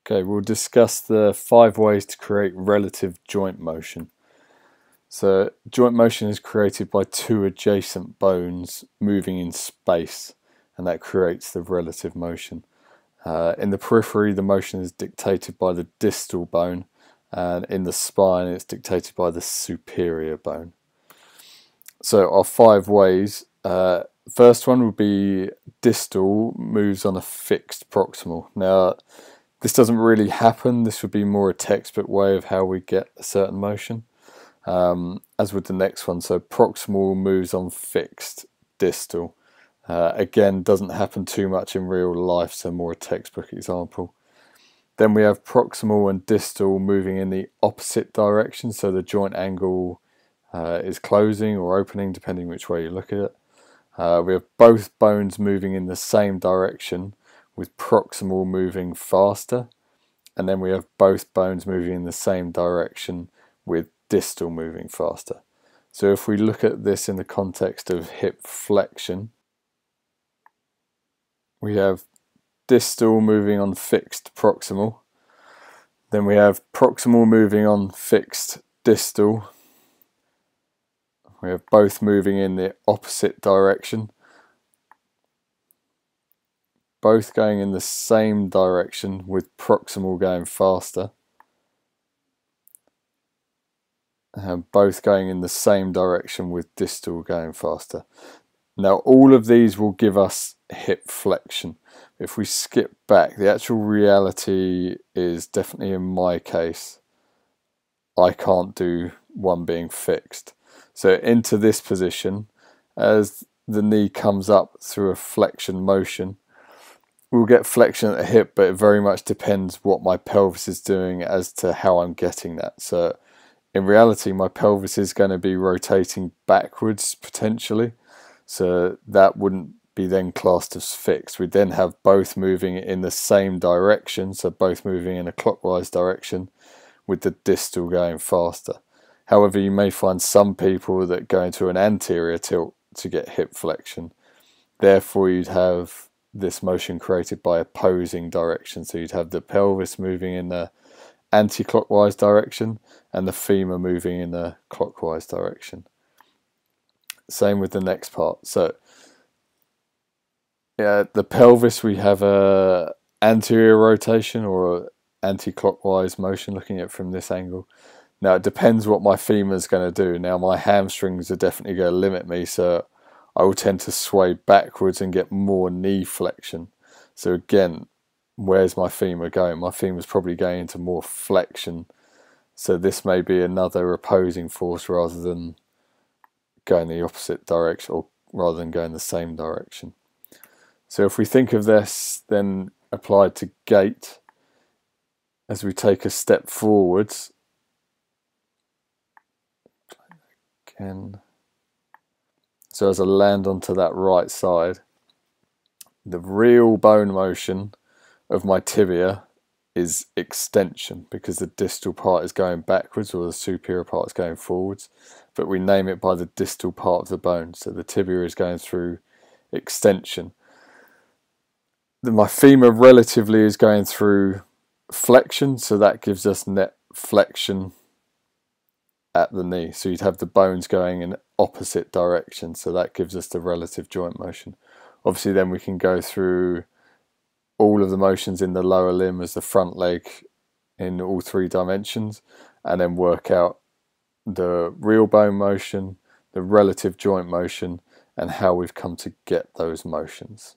Okay, we'll discuss the 5 ways to create relative joint motion. So, joint motion is created by 2 adjacent bones moving in space, and that creates the relative motion. In the periphery, the motion is dictated by the distal bone, and in the spine, it's dictated by the superior bone. So, our 5 ways. First one would be distal moves on a fixed proximal. Now, this doesn't really happen. This would be more a textbook way of how we get a certain motion, as with the next one. So proximal moves on fixed distal. Again, doesn't happen too much in real life, so more a textbook example. Then we have proximal and distal moving in the opposite direction, so the joint angle is closing or opening depending which way you look at it. We have both bones moving in the same direction, with proximal moving faster, and then we have both bones moving in the same direction with distal moving faster. So if we look at this in the context of hip flexion, we have distal moving on fixed proximal, then we have proximal moving on fixed distal, we have both moving in the opposite direction, both going in the same direction with proximal going faster, and both going in the same direction with distal going faster. Now all of these will give us hip flexion. If we skip back, the actual reality is definitely in my case, I can't do one being fixed. So into this position, as the knee comes up through a flexion motion, we'll get flexion at the hip, but it very much depends what my pelvis is doing as to how I'm getting that. So in reality, my pelvis is going to be rotating backwards potentially, so that wouldn't be then classed as fixed. We then have both moving in the same direction, so both moving in a clockwise direction with the distal going faster. However, you may find some people that go into an anterior tilt to get hip flexion. Therefore, you'd have this motion created by opposing direction. So you'd have the pelvis moving in the anti-clockwise direction and the femur moving in the clockwise direction. Same with the next part. So yeah, the pelvis, we have a anterior rotation or anti-clockwise motion, looking at it from this angle. Now it depends what my femur is going to do. Now my hamstrings are definitely going to limit me, so I will tend to sway backwards and get more knee flexion. So again, where's my femur going? My femur's probably going into more flexion. So this may be another opposing force rather than going the opposite direction, or rather than going the same direction. So if we think of this then applied to gait, as we take a step forwards, again, so as I land onto that right side, the real bone motion of my tibia is extension, because the distal part is going backwards or the superior part is going forwards, but we name it by the distal part of the bone. So the tibia is going through extension. My femur relatively is going through flexion, so that gives us net flexion at the knee. So you'd have the bones going in opposite directions, so that gives us the relative joint motion. Obviously then we can go through all of the motions in the lower limb as the front leg in all 3 dimensions, and then work out the real bone motion, the relative joint motion, and how we've come to get those motions.